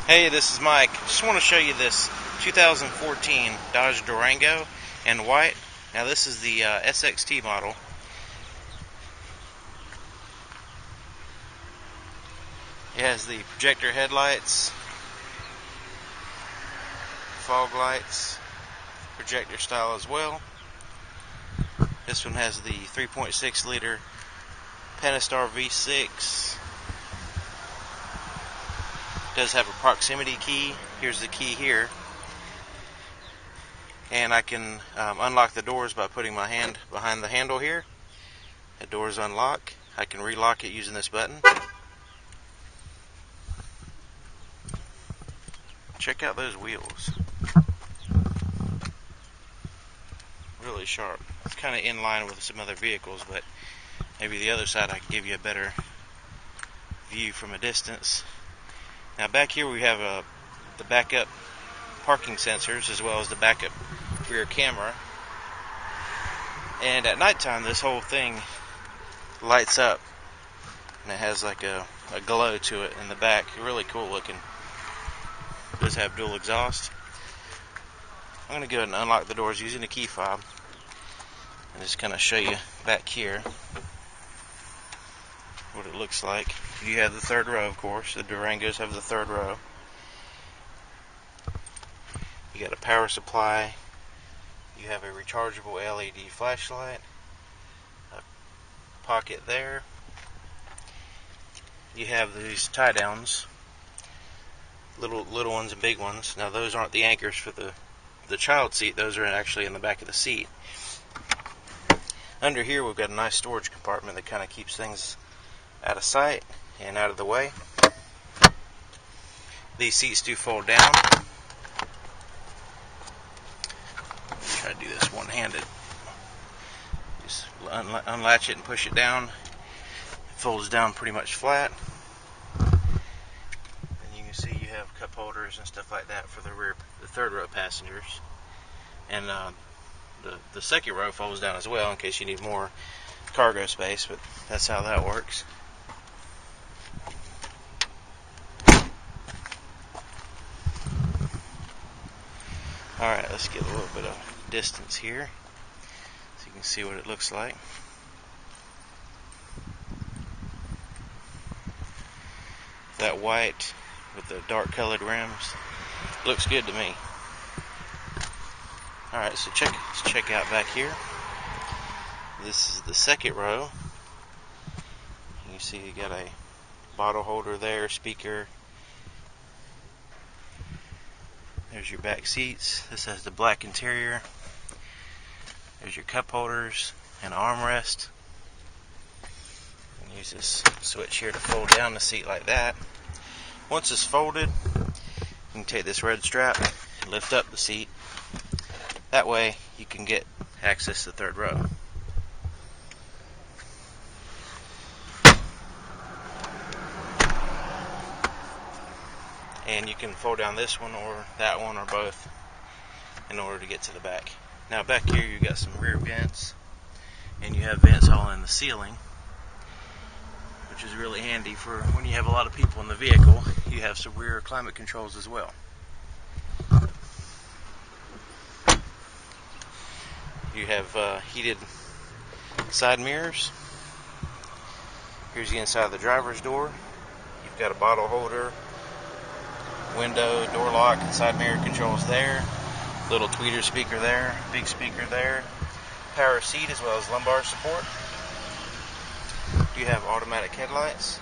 Hey, this is Mike. Just want to show you this 2014 Dodge Durango in white. Now this is the SXT model. It has the projector headlights, fog lights, projector style as well. This one has the 3.6 liter Pentastar V6. Does have a proximity key. Here's the key here, and I can unlock the doors by putting my hand behind the handle here. The doors unlock. I can relock it using this button. Check out those wheels. Really sharp. It's kind of in line with some other vehicles, but maybe the other side I can give you a better view from a distance. Now back here we have the backup parking sensors as well as the backup rear camera. And at nighttime this whole thing lights up, and it has like a glow to it in the back. Really cool looking. It does have dual exhaust. I'm going to go ahead and unlock the doors using the key fob and just kind of show you back here what it looks like. You have the third row, of course. The Durangos have the third row. You got a power supply. You have a rechargeable LED flashlight. A pocket there. You have these tie downs, little ones and big ones. Now those aren't the anchors for the child seat. Those are actually in the back of the seat. Under here we've got a nice storage compartment that kind of keeps things out of sight and out of the way. These seats do fold down. Try to do this one-handed. Just unlatch it and push it down. It folds down pretty much flat. And you can see you have cup holders and stuff like that for the third row passengers. And the second row folds down as well in case you need more cargo space, but that's how that works. Alright, let's get a little bit of distance here so you can see what it looks like. That white with the dark colored rims looks good to me. Alright, so let's check out back here. This is the second row. You see you got a bottle holder there, speaker. There's your back seats. This has the black interior. There's your cup holders and armrest. And use this switch here to fold down the seat like that. Once it's folded, you can take this red strap and lift up the seat. That way you can get access to the third row. And you can fold down this one or that one or both in order to get to the back. Now back here you got some rear vents, and you have vents all in the ceiling, which is really handy for when you have a lot of people in the vehicle. You have some rear climate controls as well. You have heated side mirrors. Here's the inside of the driver's door. You've got a bottle holder, window, door lock, and side mirror controls there. Little tweeter speaker there, big speaker there. Power seat as well as lumbar support. You have automatic headlights.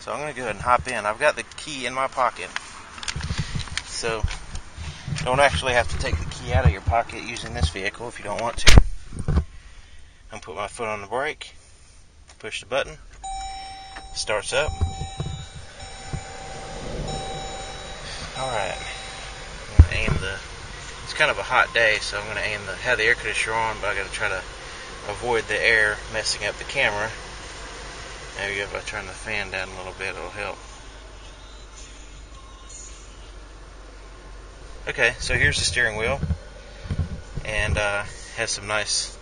So I'm going to go ahead and hop in. I've got the key in my pocket. So don't actually have to take the key out of your pocket using this vehicle if you don't want to. I'm going to put my foot on the brake, push the button, starts up. Alright, I'm going to aim it's kind of a hot day, so I'm going to have the air conditioner on, but I've got to try to avoid the air messing up the camera. Maybe if I turn the fan down a little bit, it'll help. Okay, so here's the steering wheel, and has some nice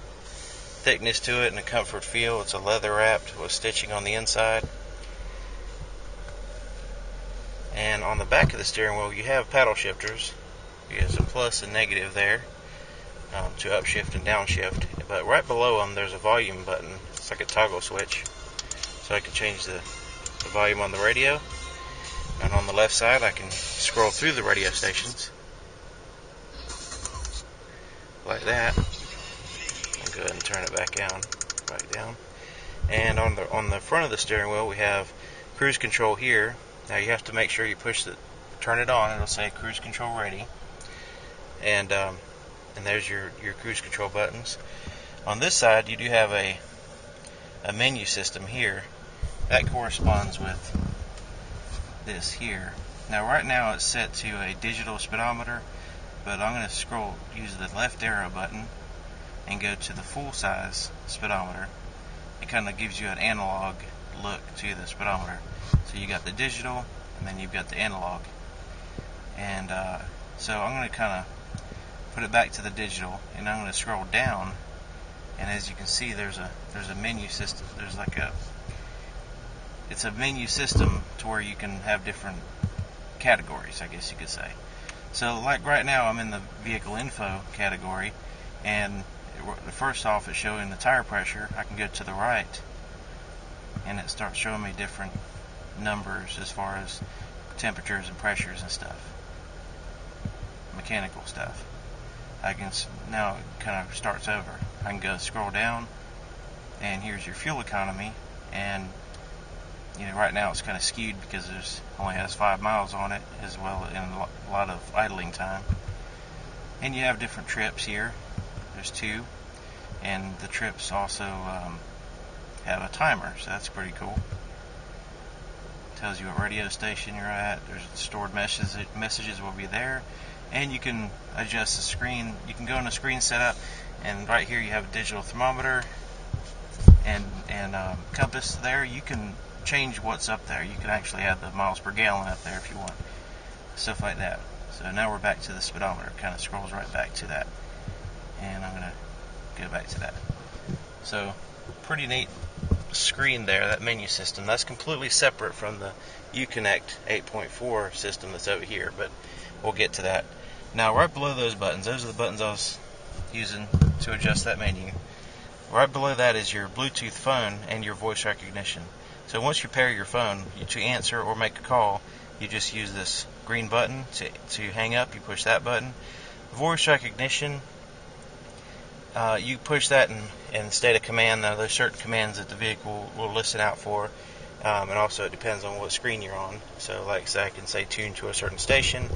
thickness to it and a comfort feel. It's a leather wrapped with stitching on the inside. And on the back of the steering wheel you have paddle shifters. You have some plus and negative there to upshift and downshift. But right below them there's a volume button. It's like a toggle switch. So I can change the volume on the radio. And on the left side I can scroll through the radio stations like that. I'll go ahead and turn it back down. And on the front of the steering wheel we have cruise control here. Now you have to make sure you turn it on. It'll say cruise control ready. And there's your cruise control buttons. On this side you do have a menu system here. That corresponds with this here. Now right now it's set to a digital speedometer, but I'm going to use the left arrow button and go to the full size speedometer. It kind of gives you an analog look to the speedometer. So you got the digital and then you've got the analog. And so I'm going to kind of put it back to the digital, and I'm going to scroll down, and as you can see there's a menu system. It's a menu system to where you can have different categories, I guess you could say. So like right now I'm in the vehicle info category, and first off it's showing the tire pressure. I can go to the right and it starts showing me different numbers as far as temperatures and pressures and stuff, mechanical stuff. Now it kind of starts over. I can go scroll down, and here's your fuel economy, and right now it's kind of skewed because there's only has 5 miles on it, as well as a lot of idling time. And you have different trips here. There's 2, and the trips also have a timer, so that's pretty cool. Tells you what radio station you're at. There's stored messages will be there, and you can adjust the screen. You can go in the screen setup, and right here you have a digital thermometer and compass there. You can change what's up there. You can actually have the miles per gallon up there if you want, stuff like that. So now we're back to the speedometer. Kind of scrolls right back to that, and I'm gonna go back to that. So pretty neat screen there, that menu system. That's completely separate from the Uconnect 8.4 system that's over here, but we'll get to that. Now right below those buttons, those are the buttons I was using to adjust that menu. Right below that is your Bluetooth phone and your voice recognition. So once you pair your phone to answer or make a call, you just use this green button to hang up. You push that button. Voice recognition, you push that and state a command. Now there's certain commands that the vehicle will listen out for, and also it depends on what screen you're on. So like say I can say tune to a certain station,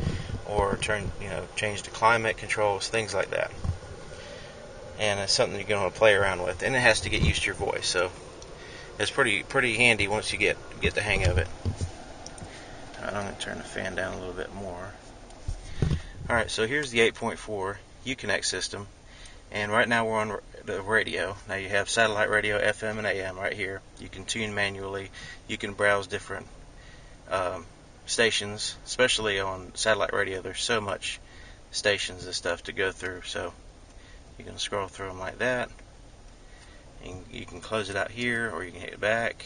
or change the climate controls, things like that. And it's something you're going to play around with, and it has to get used to your voice. So it's pretty handy once you get the hang of it. I'm going to turn the fan down a little bit more. Alright, so here's the 8.4 Uconnect system, and right now we're on the radio. Now you have satellite radio, FM and AM right here. You can tune manually. You can browse different stations, especially on satellite radio. There's so much stations and stuff to go through, so you can scroll through them like that, and you can close it out here, or you can hit it back.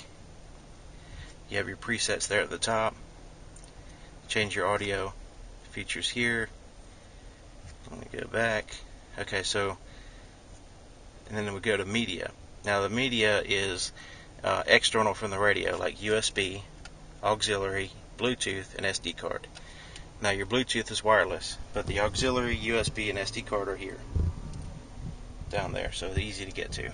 You have your presets there at the top. Change your audio features here. Let me go back. Okay, so and then we go to media. Now the media is external from the radio, like USB, auxiliary, Bluetooth, and SD card. Now your Bluetooth is wireless, but the auxiliary, USB, and SD card are here, down there, so they're easy to get to.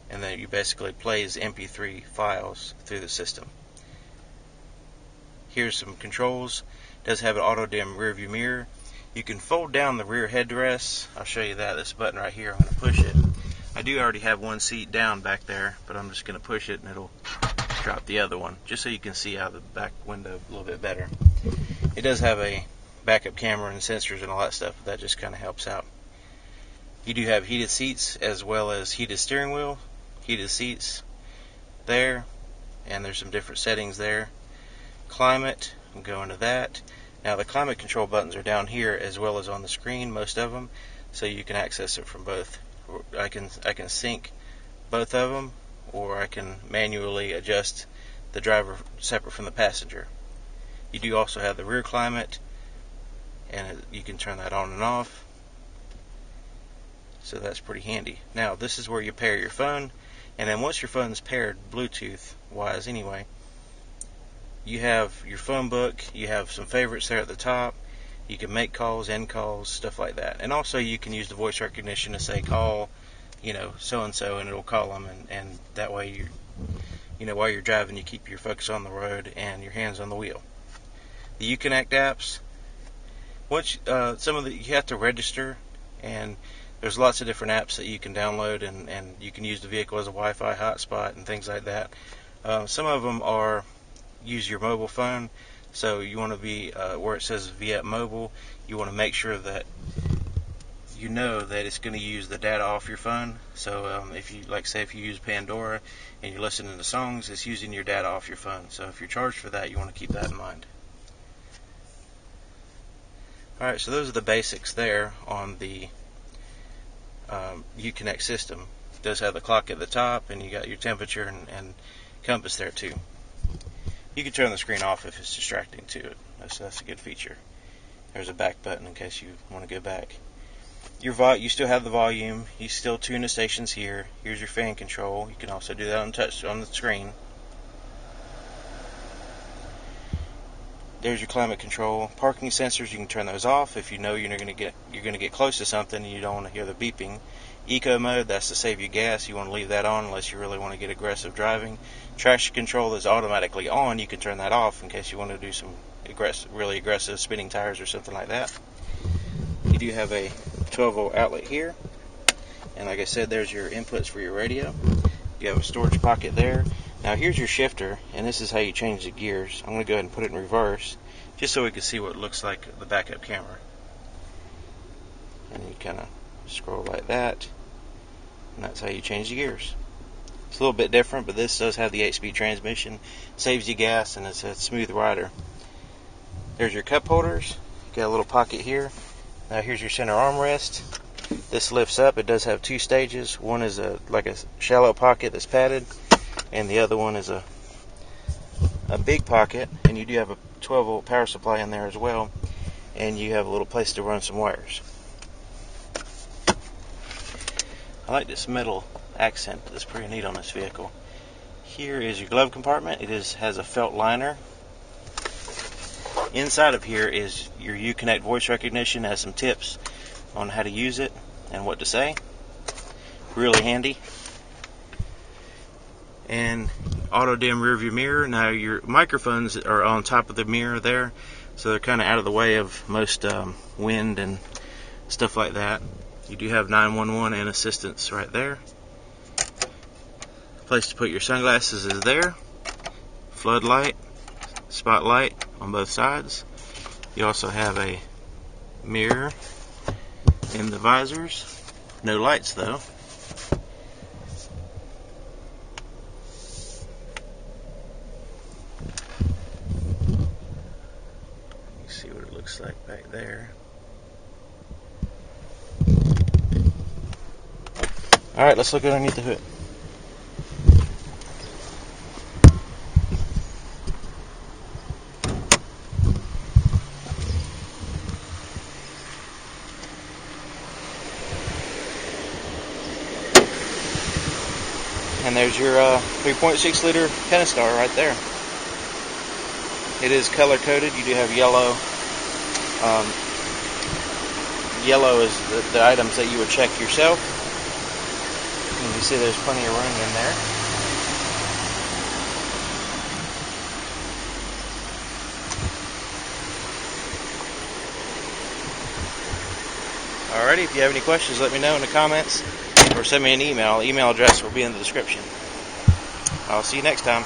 And then you basically plays MP3 files through the system. Here's some controls. It does have an auto dim rear view mirror. You can fold down the rear headrest. I'll show you that. This button right here, I'm going to push it. I do already have one seat down back there, but I'm just going to push it and it'll drop the other one, just so you can see out the back window a little bit better. It does have a backup camera and sensors and all that stuff, but that just kind of helps out. You do have heated seats as well as heated steering wheel, heated seats there, and there's some different settings there. Climate, we'll go into that. Now the climate control buttons are down here as well as on the screen, most of them, so you can access it from both. I can sync both of them, or I can manually adjust the driver separate from the passenger. You do also have the rear climate, and you can turn that on and off, so that's pretty handy. Now this is where you pair your phone, and then once your phone's paired Bluetooth wise anyway, you have your phone book, you have some favorites there at the top. You can make calls, end calls, stuff like that. And also you can use the voice recognition to say call, so and so, and it'll call them, and that way while you're driving, you keep your focus on the road and your hands on the wheel. The Uconnect apps, once you have to register, and there's lots of different apps that you can download, and you can use the vehicle as a Wi-Fi hotspot and things like that. Some of them are use your mobile phone. So you want to be where it says via mobile, you want to make sure that that it's going to use the data off your phone. So if you use Pandora and you're listening to songs, it's using your data off your phone. So if you're charged for that, you want to keep that in mind. Alright, so those are the basics there on the Uconnect system. It does have the clock at the top, and you got your temperature and compass there too. You can turn the screen off if it's distracting to it. That's a good feature. There's a back button in case you want to go back. You still have the volume. You still tune the stations here. Here's your fan control. You can also do that on the screen. There's your climate control. Parking sensors, you can turn those off if you know you're going to get close to something and you don't want to hear the beeping. Eco mode, that's to save you gas. You want to leave that on unless you really want to get aggressive driving. Traction control is automatically on. You can turn that off in case you want to do some really aggressive spinning tires or something like that. You do have a 12-volt outlet here, and like I said, there's your inputs for your radio. You have a storage pocket there. Now here's your shifter, and this is how you change the gears. I'm going to go ahead and put it in reverse just so we can see what it looks like the backup camera. And you kind of scroll like that, and that's how you change the gears. It's a little bit different, but this does have the 8-speed transmission, saves you gas, and it's a smooth rider. There's your cup holders. You got a little pocket here. Now here's your center armrest. This lifts up. It does have 2 stages. One is like a shallow pocket that's padded, and the other one is a big pocket, and you do have a 12-volt power supply in there as well, and you have a little place to run some wires. I like this metal accent. That's pretty neat on this vehicle. Here is your glove compartment. It has a felt liner. Inside of here is your Uconnect voice recognition. It has some tips on how to use it and what to say. Really handy. And auto dim rear view mirror. Now your microphones are on top of the mirror there, so they're kind of out of the way of most wind and stuff like that. You do have 911 and assistance right there. Place to put your sunglasses is there. Floodlight, spotlight on both sides. You also have a mirror in the visors. No lights though. You see what it looks like back there. Alright, let's look underneath the hood. And there's your 3.6 liter Pentastar right there. It is color coded. You do have yellow. Yellow is the items that you would check yourself. And you see there's plenty of room in there. Alrighty, if you have any questions, let me know in the comments or send me an email. Email address will be in the description. I'll see you next time.